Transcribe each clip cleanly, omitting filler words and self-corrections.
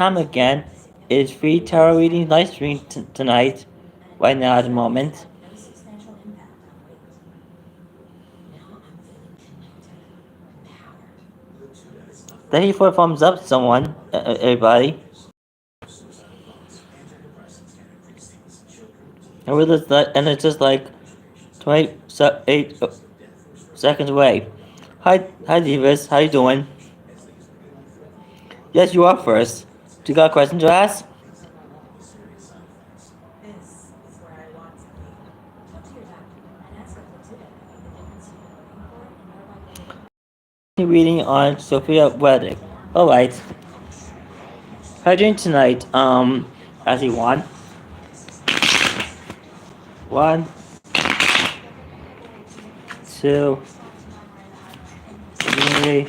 Time again. It's free tarot reading live stream tonight, right now at the moment. Thank you for a thumbs up, someone, everybody. And it's just like 28 seconds away. Hi, Divas. How you doing? Yes, you are first. Do you got a question to ask? Reading on Sophia Weddick. Alright. How are you doing tonight? As you want. One, two, three,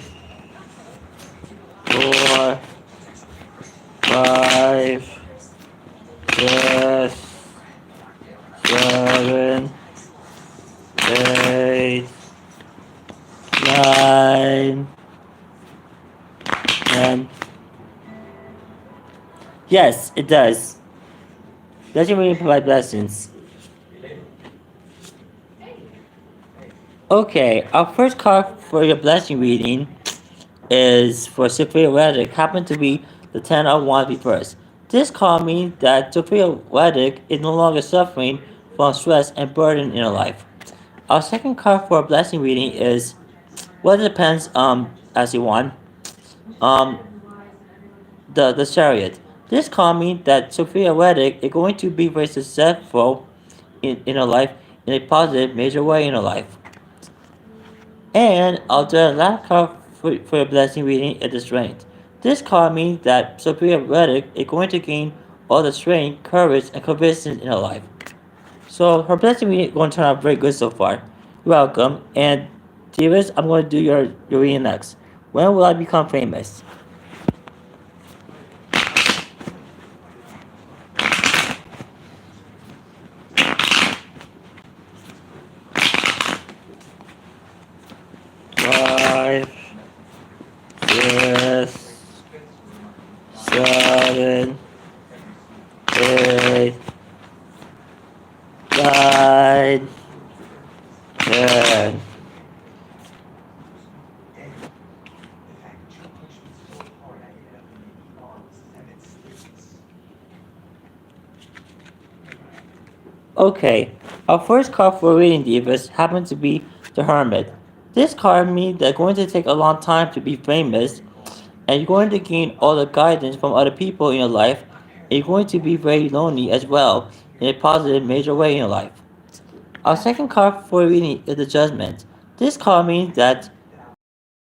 4, 5, 6, 7, 8, 9, 10. Yes, it does. Doesn't really provide blessings. Okay, our first card for your blessing reading is for Sophia Weddick, happen to be the 10 of Wands reversed. This card means that Sophia Weddick is no longer suffering from stress and burden in her life. Our second card for a blessing reading is, well, it depends as you want. The Chariot. This card means that Sophia Weddick is going to be very successful in her life in a positive major way in her life. And the last card for your blessing reading is the Strength. This card means that Sophia Reddick is going to gain all the strength, courage, and conviction in her life. So her blessing reading is going to turn out very good so far. You're welcome. And Davis, I'm going to do your reading next. When will I become famous? Five, 6, 7, 8, 9, 10. Okay, our first card for reading Divas happens to be the Hermit. This card means that it's going to take a long time to be famous, and you're going to gain all the guidance from other people in your life, and you're going to be very lonely as well, in a positive major way in your life. Our second card for reading is the Judgment. This card means that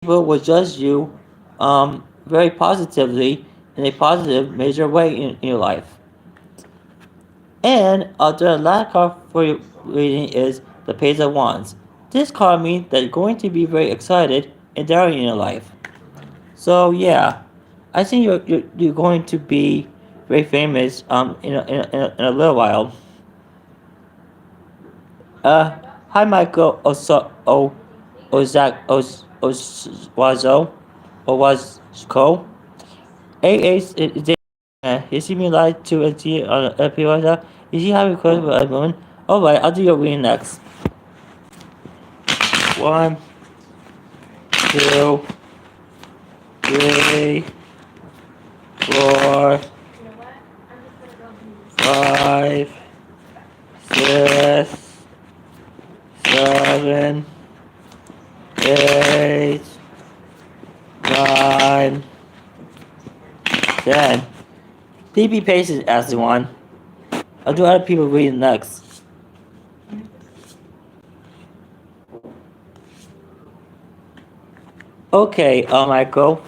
people will judge you very positively in a positive major way in your life. And the last card for your reading is the Page of Wands. This card means that you're going to be very excited and daring in your life. So yeah, I think you're going to be very famous in a little while. Hi Michael Wazo Owazko. AA is he mean like to a T on a P1? Is he having a question with a woman? Alright, I'll do your reading next. 1, 2, 3, 4, 5, 6, 7, 8, 9, 10. Please be patient, everyone. I'll do other people reading next. Okay, Michael.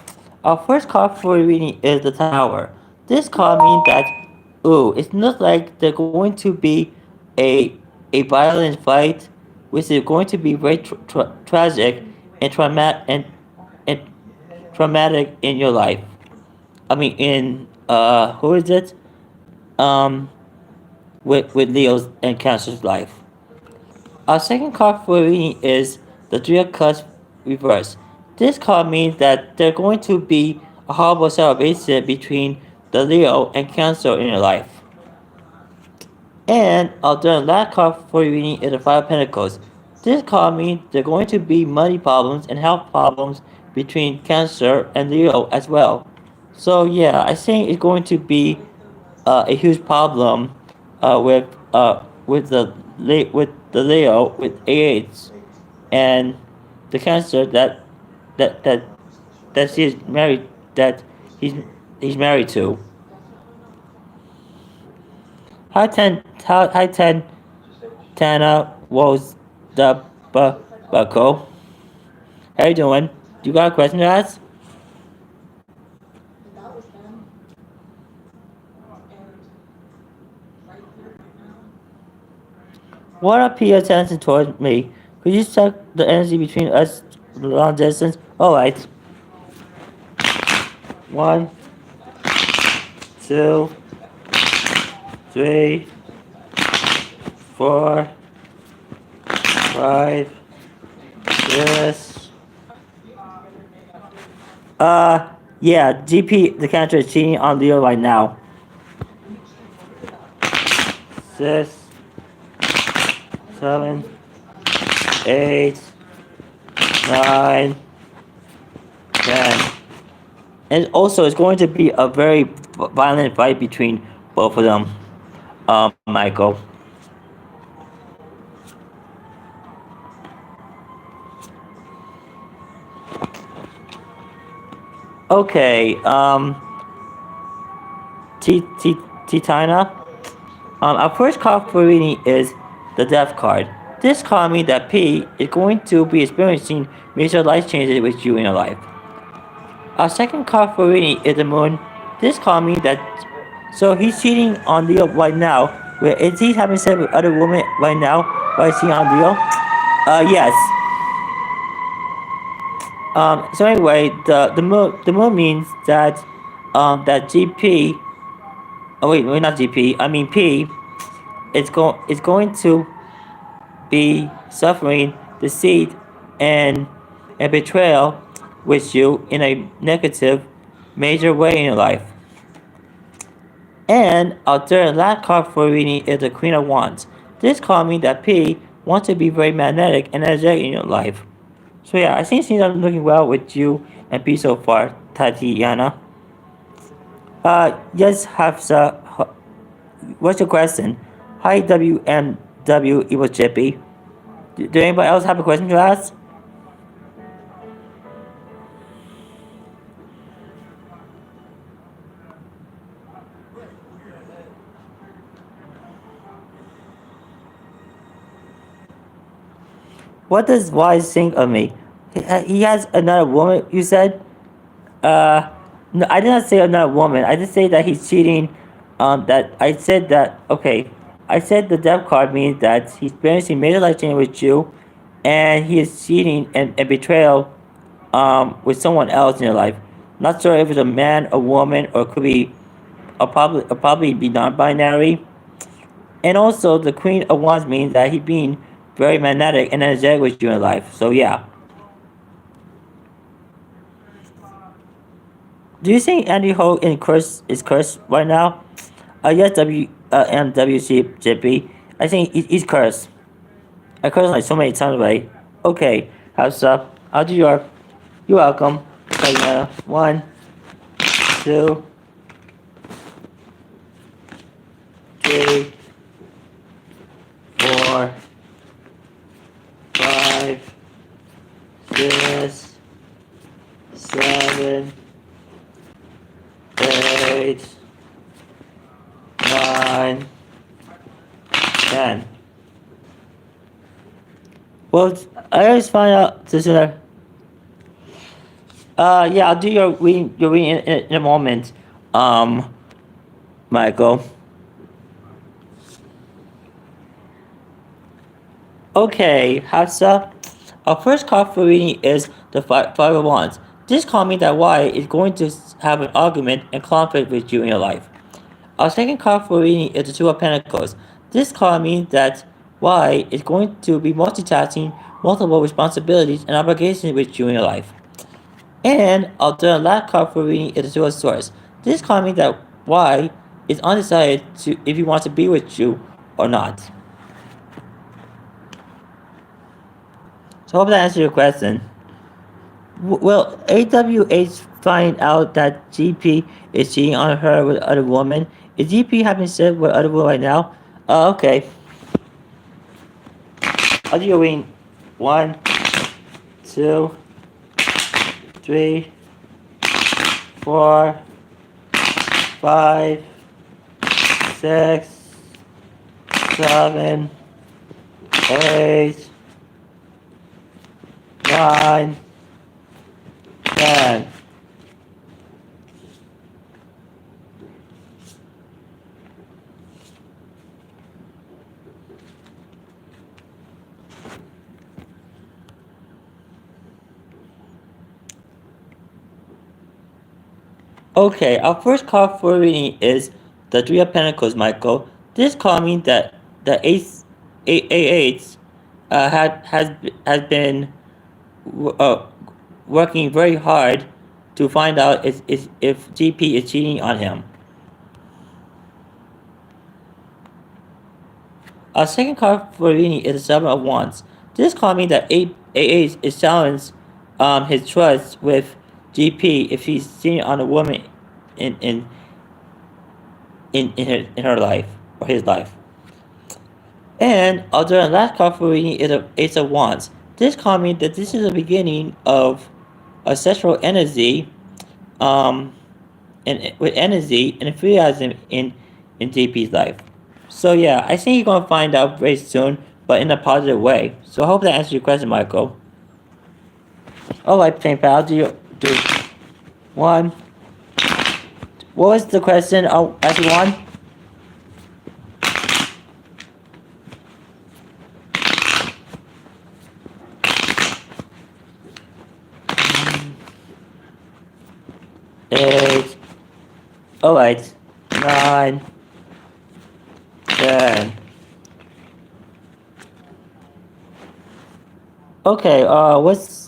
Our first card for reading is the Tower. This card means that, it looks like there's going to be a violent fight, which is going to be very tragic and traumatic in your life. I mean, in who is it? With Leo's and Cancer's life. Our second card for reading is the Three of Cups reverse. This card means that there's going to be a horrible celebration between the Leo and Cancer in your life. And the last card for your reading is the Five of Pentacles. This card means there are going to be money problems and health problems between Cancer and Leo as well. So yeah, I think it's going to be a huge problem with the Leo with AIDS and the Cancer that that that she's married that he's married to. Hi ten Tana was the buckle. How you doing? You got a question to ask? What up your attention towards me? Could you check the energy between us long distance? Alright. 1, 2, 3, 4, 5, 6. Yeah, GP, the character is cheating on Leo right now. 6, 7, 8, 9, 10. And also, it's going to be a very violent fight between both of them, Michael. Okay, Tina. Our first card for reading is the Death card. This card means that P is going to be experiencing major life changes with you in your life. Our second card for reading is the Moon. This card means that so he's cheating on Leo right now. Where is he having sex with other women right now? While he's cheating on Leo? Yes. So anyway, the moon means that that GP. Oh wait, not GP. I mean P. Is going to be suffering deceit and betrayal with you in a negative, major way in your life. And our third last card for reading is the Queen of Wands. This card means that P wants to be very magnetic and energetic in your life. So yeah, I think things are looking well with you and P so far, Tatiana. Yes, Hafsa. What's your question? Hi, WMW, Evil Chippy. Do anybody else have a question to ask? What does Wise think of me? He has another woman, you said? No, I did not say another woman. I just say that he's cheating. I said that, okay. I said the death card means that he's experiencing major life change with you, and he is cheating and betrayal with someone else in your life. Not sure if it's a man, a woman, or it could be probably be non-binary. And also, the Queen of Wands means that he's being very magnetic and energetic with you in life. So yeah. Do you think Andy Ho is cursed right now? Yes, MWC JP. I think he's cursed. I cursed like so many times already. Okay, how's up? I'll do your. You're welcome. Okay, 1, 2, 3, 4, 5, 6, 7, 8, 9, 10. Well, I always find out this is yeah, I'll do your reading in a moment, Michael. Okay, Hafsa. Our first card for reading is the Five of Wands. This card means that Y is going to have an argument and conflict with you in your life. Our second card for reading is the Two of Pentacles. This card means that Y is going to be multitasking multiple responsibilities and obligations with you in your life. And our last card for reading is the Two of Swords. This card means that Y is undecided to if he wants to be with you or not. So I hope that answers your question. Will AWH find out that GP is cheating on her with other woman? Is GP having sex with other women right now? Okay. I'll do your reading. 1, 2, 3, 4, 5, 6, 7, 8, 9, 10. Okay, our first card for reading is the Three of Pentacles, Michael. This card means that the eight has been uh, working very hard to find out if GP is cheating on him. Our second card for reading is the Seven of Wands. This card means that AH is challenged his trust with GP if he's cheating on a woman in in in her life or his life. And although the last card for reading is the Ace of Wands. This card means that this is the beginning of a sexual energy, um, and with energy and enthusiasm in JP's life. So yeah, I think you're gonna find out very soon, but in a positive way. So I hope that answers your question, Michael. Alright, Plain Pal, do one. What was the question? Oh, ask one. Eight. Alright. 9. 10. Okay, what's...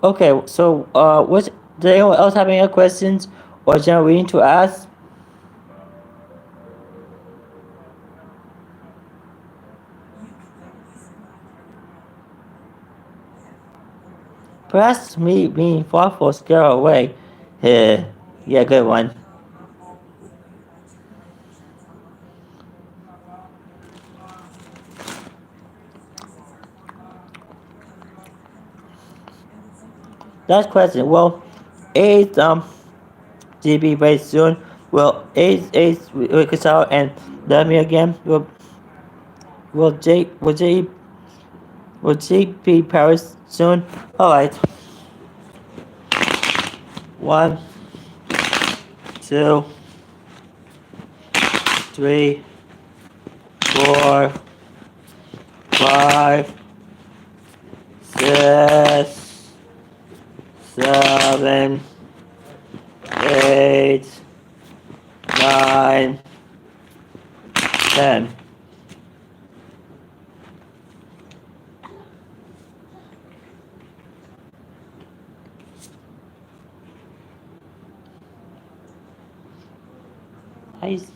Okay, so, what's... Does anyone else have any other questions or general reading to ask? Perhaps me being thoughtful scare away. Yeah, good one. Last question. Well, AIDS GB very soon. Will AIDS reconcile and love me again? Will J will J will J be Paris soon? Alright. 1, 2, 3, 4, 5, 6, 7, 8, 9, 10. Nice.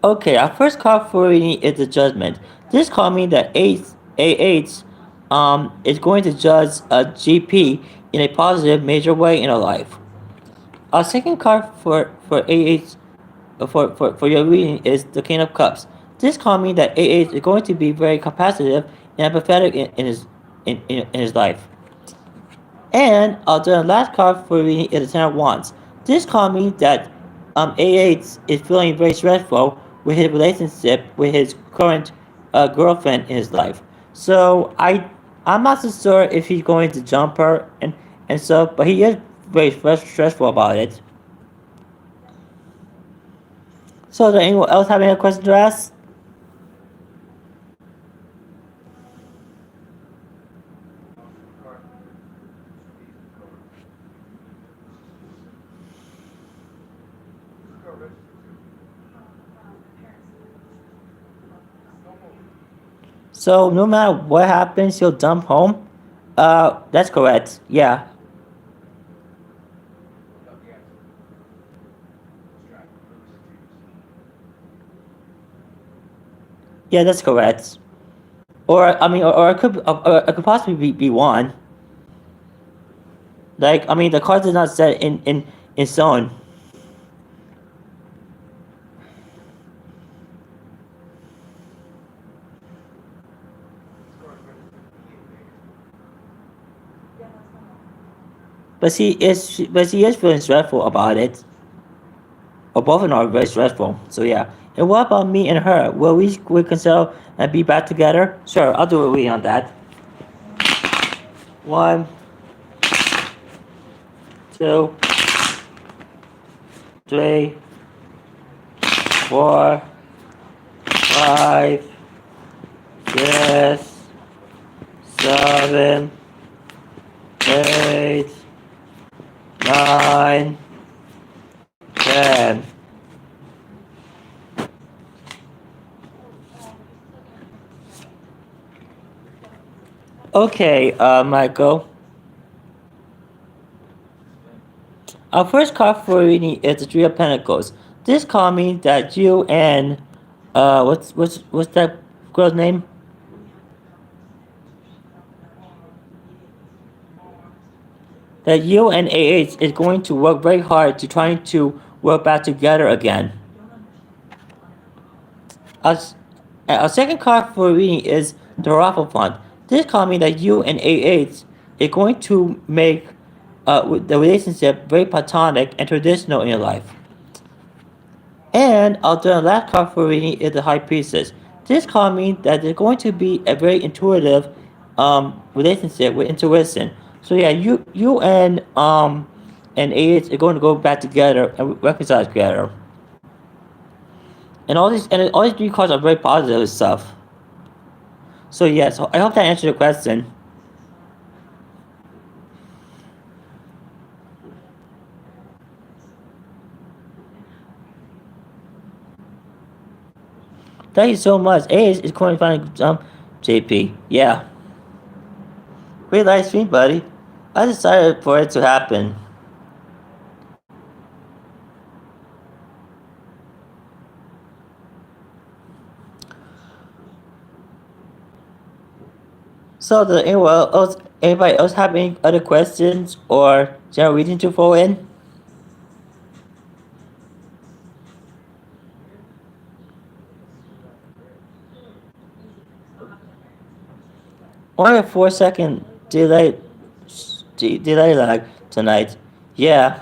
Okay, our first card for reading is the Judgment. This card means that AH is going to judge a GP in a positive, major way in her life. Our second card for AH for your reading is the King of Cups. This card means that AH is going to be very compassionate and empathetic in his life. And the last card for reading is the Ten of Wands. This card means that AH is feeling very stressful with his relationship with his current girlfriend in his life. So I'm not so sure if he's going to jump her and so, but he is very stressful about it. So does anyone else have any questions to ask? So no matter what happens, he'll dump home. That's correct. Yeah. Yeah, that's correct. Or I mean, or it could possibly be one. Like I mean, the cards is not set in stone. But she is feeling stressful about it. Or both of them are very stressful. So yeah. And what about me and her? Will we reconcile and be back together? Sure, I'll do a reading on that. 1, 2, 3, 4, 5, 6, 7, 8, 9, 10. Okay, Michael. Our first card for reading is the Three of Pentacles. This card means that you and what's that girl's name? That you and AH is going to work very hard to trying to work back together again. Our second card for reading is the Raffle This card means that you and AH is going to make the relationship very platonic and traditional in your life. And the last card for reading is the High Priestess. This card means that there's going to be a very intuitive relationship with intuition. So yeah, you and AH are going to go back together and reconcile together. And all these three cards are very positive stuff. So yes, I hope that answered your question. Thank you so much. AH is going to finally jump JP. Yeah. Great live stream, buddy. I decided for it to happen. So, does anybody else have any other questions or general reading to throw in? Only a 4-second delay lag tonight. Yeah.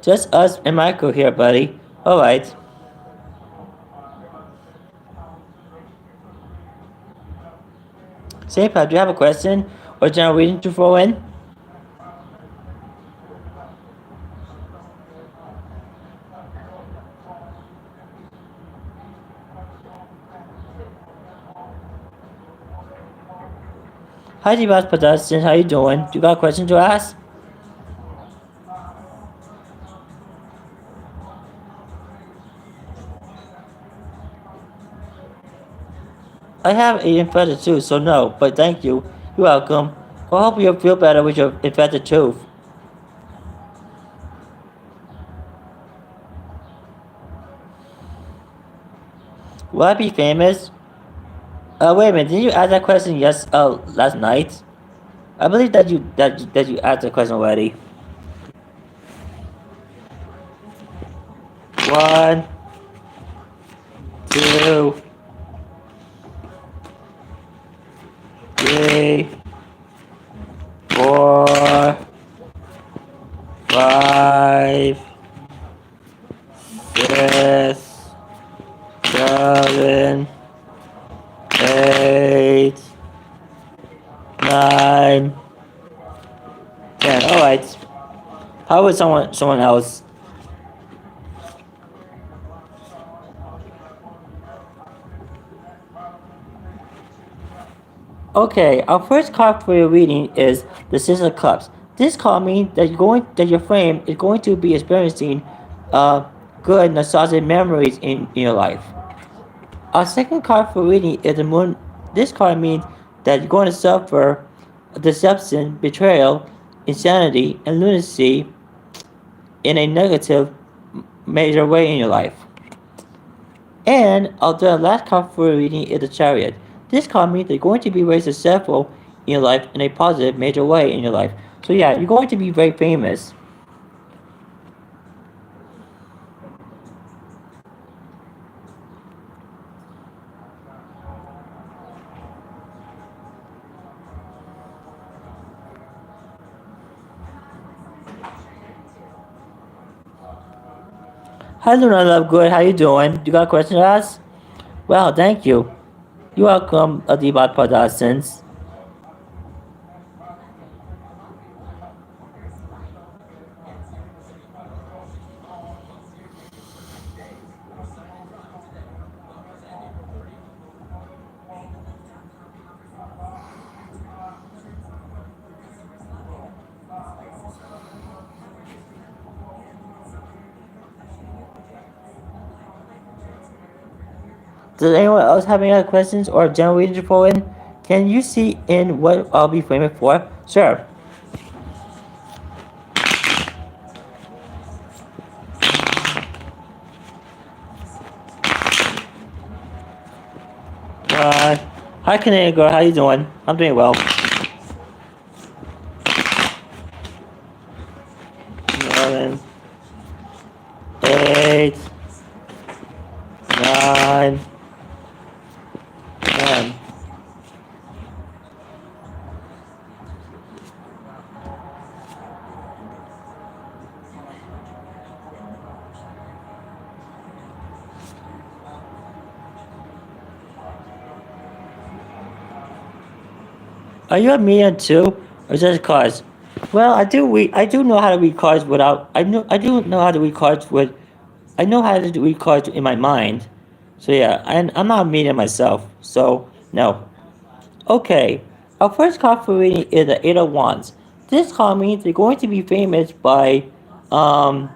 Just us and Michael here, buddy. Alright. Safe, do you have a question or general reading to throw in? Hi, Devas Production. How you doing? You got a question to ask? I have a infected tooth, so no, but thank you. You're welcome. I hope you feel better with your infected tooth. Will I be famous? Wait a minute. Didn't you ask that question last night? I believe that you asked the question already. 1, 2, 3, 4, 5, 6, 7, 8, 9, 10. All right. How would someone else? Okay, our first card for your reading is the Six of Cups. This card means that your frame is going to be experiencing good nostalgic memories in your life. Our second card for reading is the moon. This card means that you're going to suffer deception, betrayal, insanity, and lunacy in a negative major way in your life. And the last card for reading is the Chariot. This card means that you're going to be very successful in your life in a positive major way in your life. So yeah, you're going to be very famous. Hi Luna Love Good, how you doing? You got a question to ask? Well, thank you. You're welcome, Adibat Productions. Does anyone else have any other questions or general reading for in? Can you see in what I'll be framing for? Sure. Hi Canadian girl, how you doing? I'm doing well. 11, 8, 9, 10. Are you a medium too, or just cards? Well, I do read. I do know how to read cards without. I do know how to read cards with. I know how to read cards in my mind. So yeah, and I'm not a medium myself. So no. Okay. Our first card for reading is the Eight of Wands. This card means you're going to be famous um,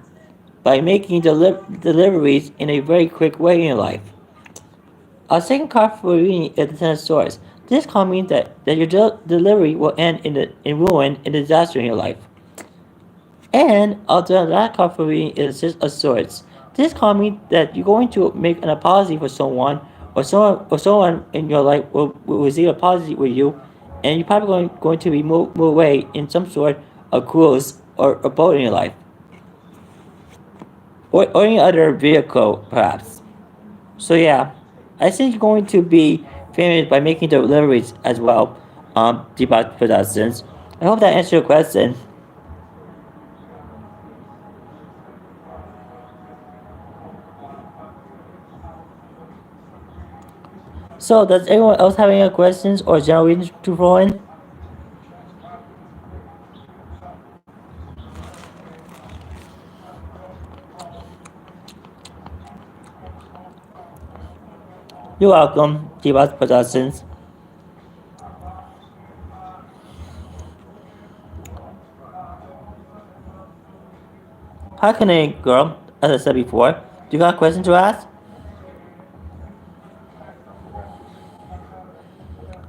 by making deliveries in a very quick way in your life. Our second card for reading is the Ten of Swords. This card means that your delivery will end in ruin and disaster in your life. And the last card for reading is the Six of Swords. This card means that you're going to make an apology for someone, or someone in your life will receive an apology with you, and you're probably going to be moved away in some sort of cruise or a boat in your life, or any other vehicle perhaps. So yeah, I think you're going to be famous by making deliveries as well. Deepak Productions. I hope that answers your question. So does anyone else have any questions or general readings to throw in? You're welcome, Deepak Productions. How can a girl, as I said before, do you got a question to ask?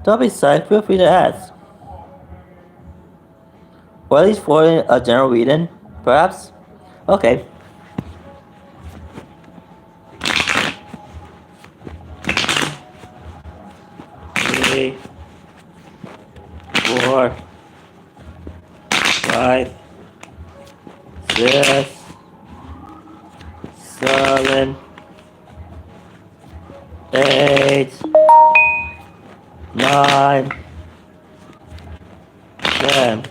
Don't be shy, feel free to ask. Or at least for a general reading, perhaps? Okay. 3, 4, 5, 6, 7, 8, 9, 10.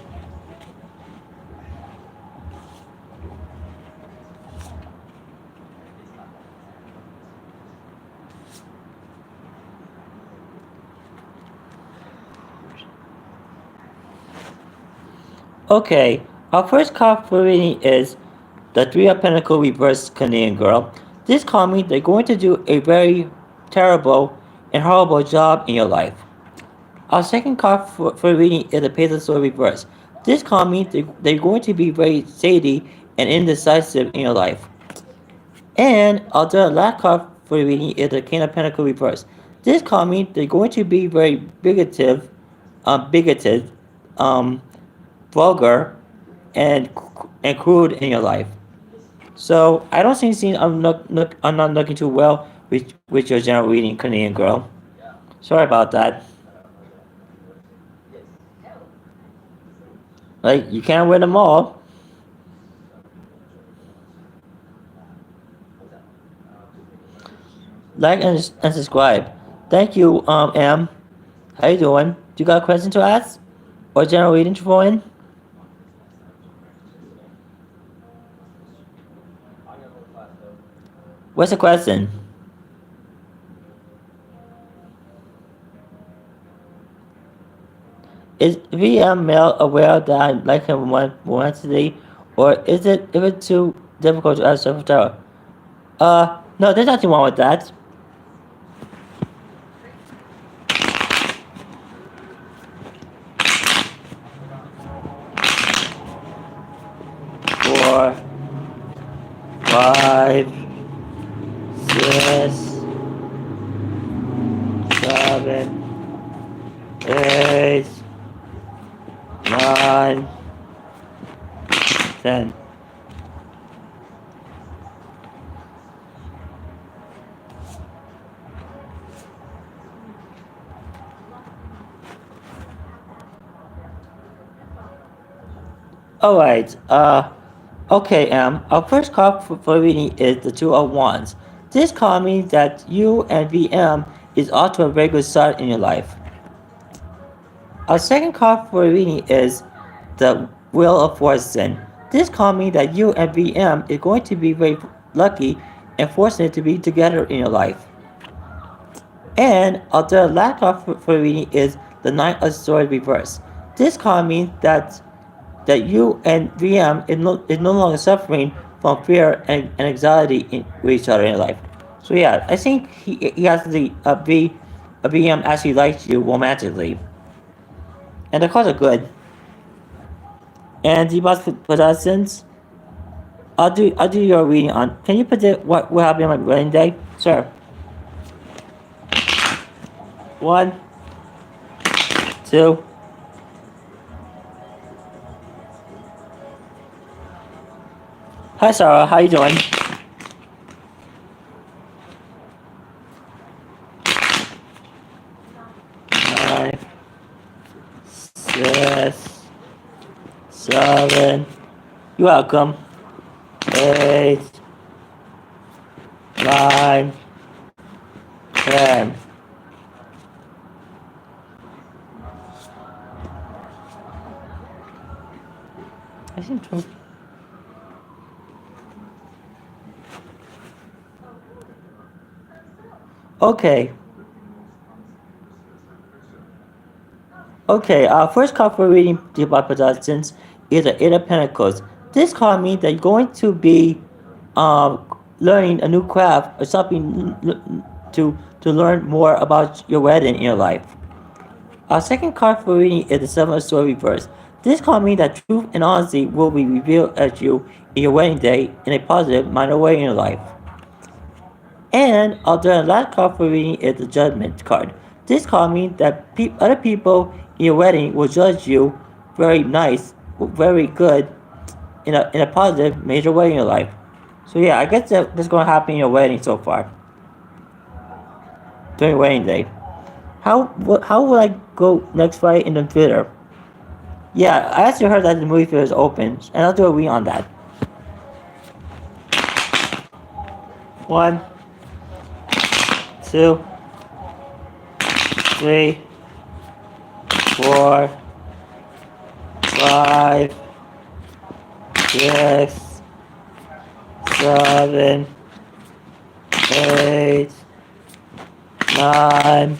Okay, our first card for reading is the Three of Pentacles reverse Canadian girl. This card means they're going to do a very terrible and horrible job in your life. Our second card for reading is the Page of Swords reverse. This card means they're going to be very shady and indecisive in your life. And the last card for the reading is the King of Pentacles reverse. This card means they're going to be very bigoted, um, vulgar, and crude in your life. So I don't see I'm not looking too well with your general reading, Canadian girl. Sorry about that. Like you can't win them all. Like and subscribe. Thank you, Em. How you doing? Do you got a question to ask? Or general reading to throw in? What's the question? Is VM male aware that I like him Wednesday, or is it too difficult to ask for terror? No, there's nothing wrong with that. Four, five, six, 7, 8, 9, 10. Alright, okay, our first card for reading is the Two of Wands. This card means that you and VM is off to a very good start in your life. Our second card for reading is the Wheel of Fortune. This card means that you and VM is going to be very lucky and fortunate to be together in your life. And the last card for reading is the Knight of Swords reverse. This card means that you and VM is no longer suffering from fear and anxiety with each other in life. So yeah, I think he has the VM actually likes you romantically, and the cards are good. And the boss possessions, I'll do your reading on. Can you predict what will happen on my wedding day, sir? 1, 2. Hi Sarah, how you doing? 5, 6, 7. You're welcome. 8, 9, 10. I seem to. Okay. Okay, our first card for reading the Bible Productions is the Eight of Pentacles. This card means that you're going to be learning a new craft or something to learn more about your wedding in your life. Our second card for reading is the Seven of Swords reverse. This card means that truth and honesty will be revealed at you in your wedding day in a positive, minor way in your life. And the last card for reading is the Judgment card. This card means that other people in your wedding will judge you very nice, very good, in a positive, major way in your life. So yeah, I guess that's going to happen in your wedding so far. During wedding day. How will I go next Friday in the theater? Yeah, I actually heard that the movie theater is open, and I'll do a read on that. 1, 2, 3, 4, 5, 6, 7, 8, 9.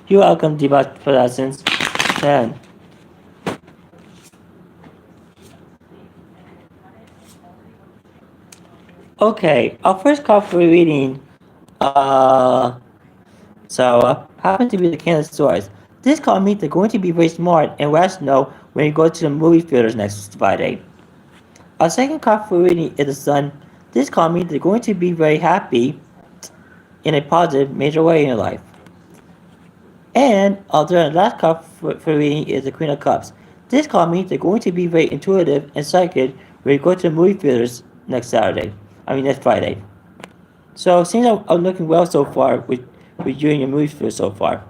You're welcome, Debut Productions. 10. Okay, our first card for reading, happens to be the King of Swords. This card means they're going to be very smart and rational when you go to the movie theaters next Friday. Our second card for reading is the Sun. This card means you're going to be very happy in a positive, major way in your life. And the last card for reading is the Queen of Cups. This card means they're going to be very intuitive and psychic when you go to the movie theaters next Friday. So things are looking well so far with you and your movie theater so far.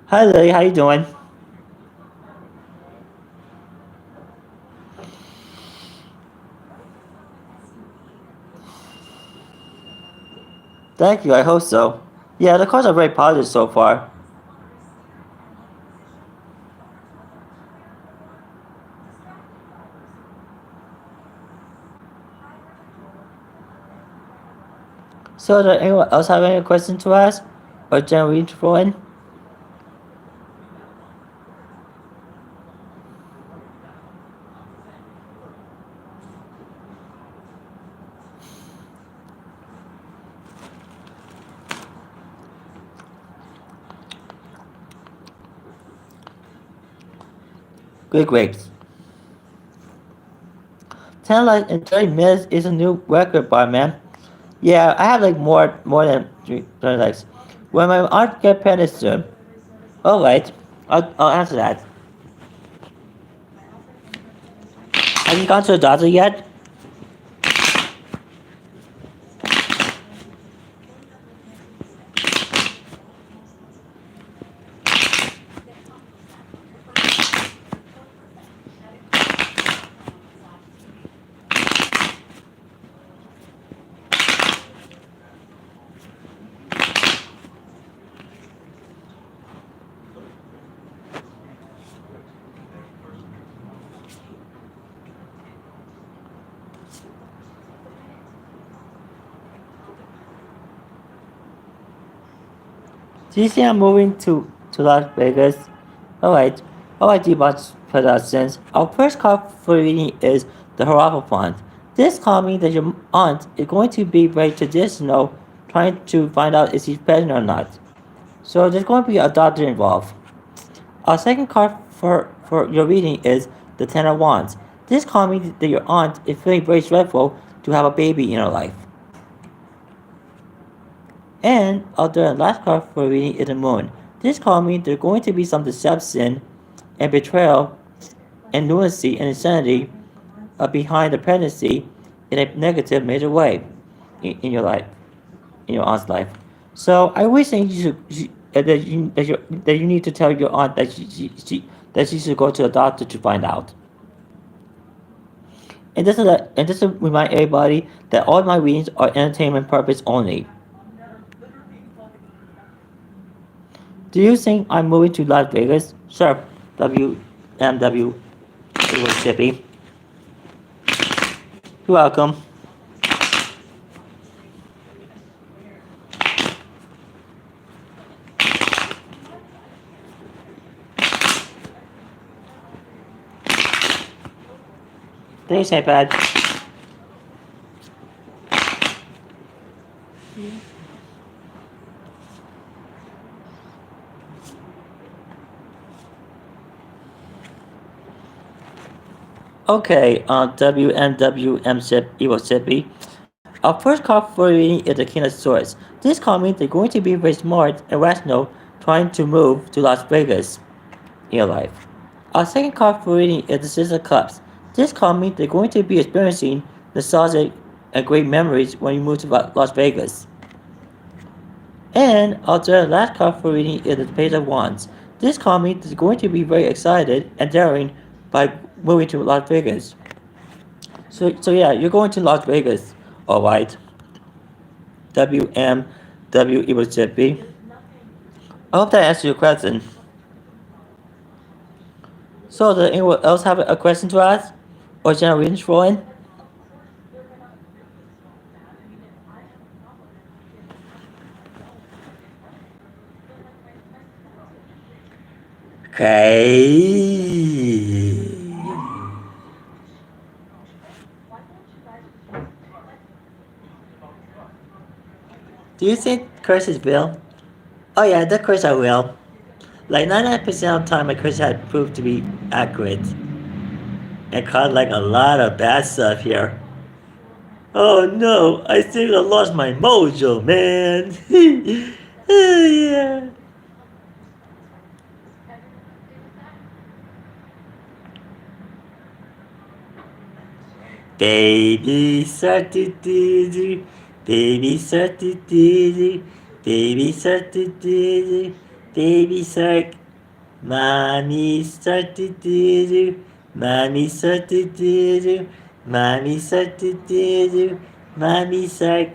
Hi Lily, how you doing? Thank you, I hope so. Yeah, the cards are very positive so far. So does anyone else have any questions to ask? Or generally to throw in? Great. 10 likes in 30 minutes is a new record bar, man. Yeah, I have like more than 30 likes. When my aunt get pregnant soon. Alright, I'll answer that. Have you gone to the doctor yet? Do you see I'm moving to Las Vegas? Alright. Alright, Debots Productions. Our first card for reading is the Hierophant. This card means that your aunt is going to be very traditional, trying to find out if she's pregnant or not. So there's going to be a doctor involved. Our second card for your reading is the Ten of Wands. This card means that your aunt is feeling very dreadful to have a baby in her life. And the last card for reading is the Moon. This card means there's going to be some deception and betrayal and lunacy and insanity behind the pregnancy in a negative major way in your life, in your aunt's life. So I wish that you need to tell your aunt that she should go to the doctor to find out. And this is to remind everybody that all my readings are entertainment purpose only. Do you think I'm moving to Las Vegas? Sure. WMW. It was Chippy. You're welcome. Thanks, iPad. Okay, WNWM Evil Sippy. Our first card for reading is the King of Swords. This card means they're going to be very smart and rational, trying to move to Las Vegas in your life. Our second card for reading is the Six of Cups. This card means they're going to be experiencing nostalgic and great memories when you move to Las Vegas. And the last card for reading is the Page of Wands. This card means they're going to be very excited and daring by moving to Las Vegas. So yeah, you're going to Las Vegas, alright. WMW Evil Chippy. I hope that answers your question. So does anyone else have a question to ask? Or general readings for in? Okay. Do you think curse is real? Oh yeah, of course I will. Like 99% of the time, my curse had proved to be accurate. And caught like a lot of bad stuff here. Oh no, I think I lost my mojo, man. Oh, yeah. Baby shark doo doo doo, baby shark doo doo doo, baby shark doo doo doo, baby shark. Mommy shark doo doo doo, mommy shark doo doo doo, mommy shark doo doo doo, mommy shark.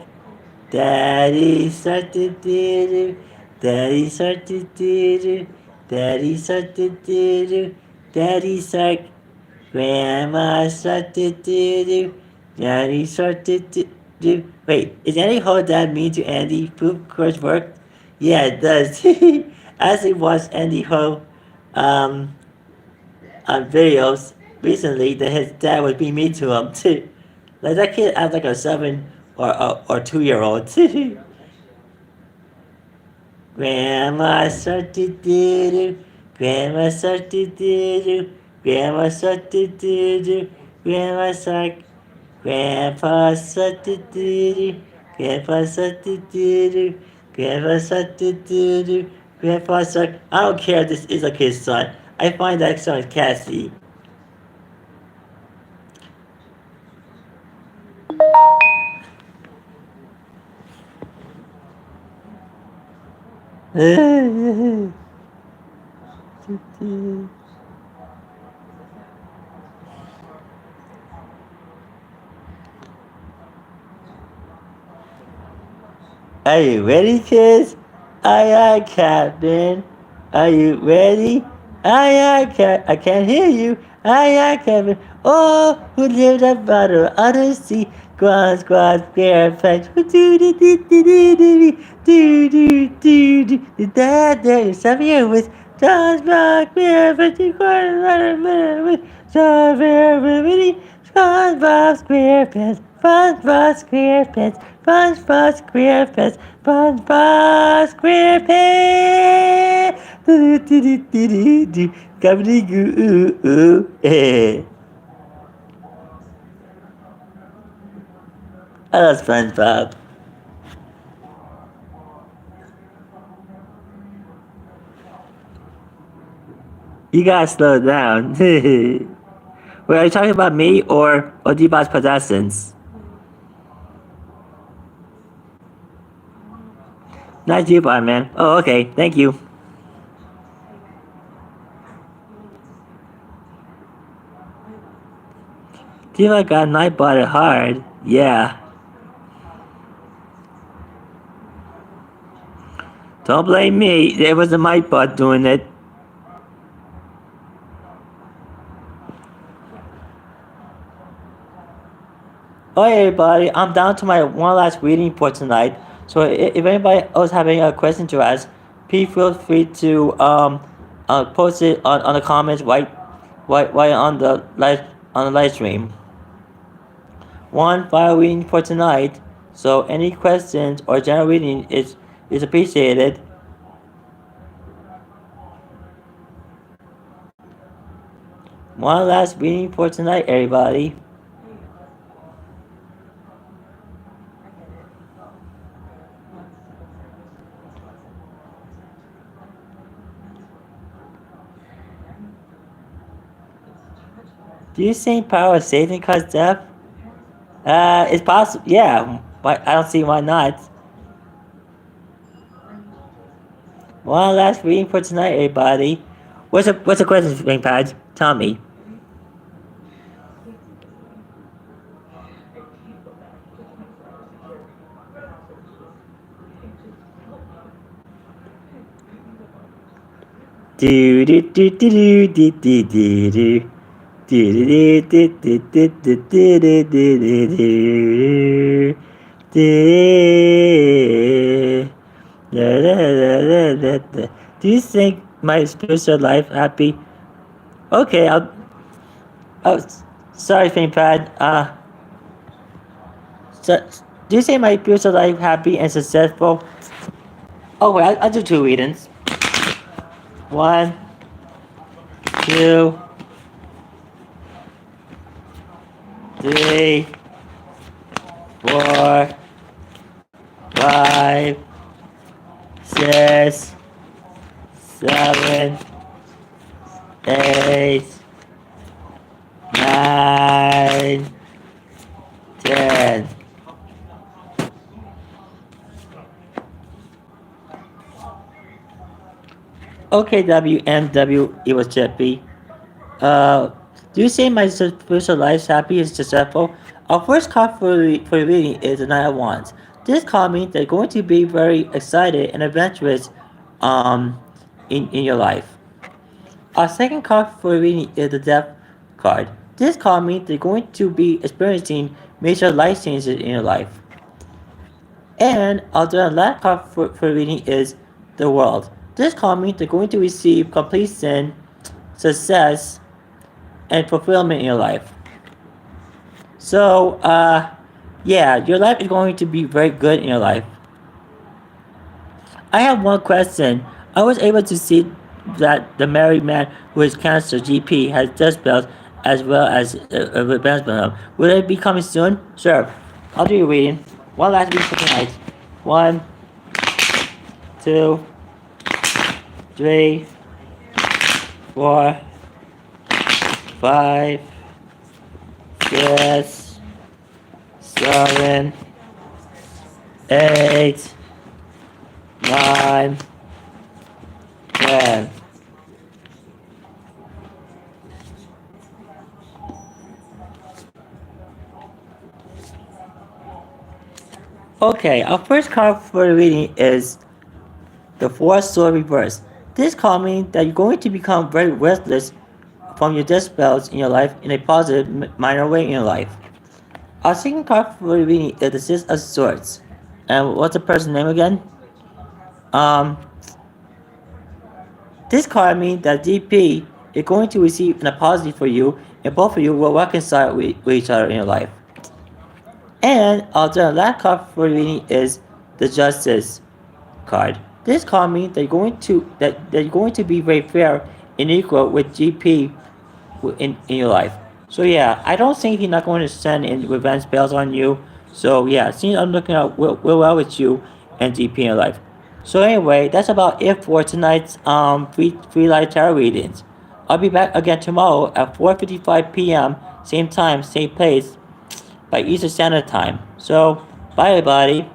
Daddy shark doo doo doo, daddy shark doo doo doo, daddy shark doo doo doo, daddy shark. Grandma shark doo doo doo, daddy shark doo doo doo. Wait, is Andy Ho Dad mean to Andy? Poop course worked? Yeah, it does. I actually watched Andy Ho um, on videos recently that his dad was being mean to him too. Like that kid acts like a 7 or 2-year-old. Grandma shark doo doo doo, Grandma shark doo doo doo, Grandma shark doo doo doo, Grandma shark, Grandpa shark doo doo doo, Grandpa shark doo doo doo, Grandpa shark doo doo doo, Grandpa shark. I don't care if this is a kid's son. I find that song catchy. Are you ready, kids? Aye, aye, Captain. Are you ready? Aye, aye, I can't hear you. Aye, aye, Captain. Oh, who lived up bottom of the sea? Squad, squad, square peg. Do do do do do do do do do do. Dad, there is some here with John's Rock, Bear, 50 quarter, with John Bear, Remedy, SpongeBob SquarePants, SpongeBob SquarePants, SpongeBob SquarePants, SpongeBob SquarePants. Do do do do do do. Comedy goo ooh. I love SpongeBob. You gotta slow down. Wait, are you talking about me or Odiba's possessions? Not you, man. Oh, okay. Thank you. Diva got Nightbot it hard. Yeah. Don't blame me. It was the Nightbot doing it. Oh, hey everybody. I'm down to my one last reading for tonight. So if anybody else have any question to ask, please feel free to post it on the comments right on the live stream. One final reading for tonight. So any questions or general reading is appreciated. One last reading for tonight, everybody. Do you think power of Satan cause death? It's possible. Yeah, but I don't see why not. One last reading for tonight, everybody. What's the question, Springpad? Tell me. Do do do do do do do do. Do do do do do do do do do do. Do you think my spiritual life happy? Okay, oh, sorry, Pad. So, do you say my spiritual life happy and successful? Oh wait, I'll do 2 readings. 1, 2, 3, 4, 5, 6, 7, 8, 9, 10. Okay, WMW, it was Chippy. Do you say my spiritual life happy is successful? Our first card for reading is the Knight of Wands. This card means they're going to be very excited and adventurous in your life. Our second card for reading is the Death card. This card means they're going to be experiencing major life changes in your life. And the last card for reading is the World. This card means they're going to receive completion, success, and fulfillment in your life. So, yeah, your life is going to be very good in your life. I have one question. I was able to see that the married man who is cancer GP has death spells as well as a revenge spell. Will it be coming soon? Sure. I'll do your reading. One last reading for tonight. 1, 2, 3, 4, 5, 6, 7, 8, 9, 10. Okay, our first card for the reading is the Four Sword Reverse. This card means that you're going to become very restless from your death spells in your life in a positive minor way in your life. Our second card for the reading is the Six of Swords. And what's the person's name again? This card means that DP is going to receive a positive for you, and both of you will reconcile with each other in your life. And the last card for reading is the Justice card. This card means that you're going to be very fair and equal with GP in your life. So yeah, I don't think he's not going to send in revenge spells on you. So yeah, since I'm looking out well with you and GP in your life. So anyway, that's about it for tonight's free light tarot readings. I'll be back again tomorrow at 4:55 p.m. same time, same place by Eastern Standard Time. So bye everybody.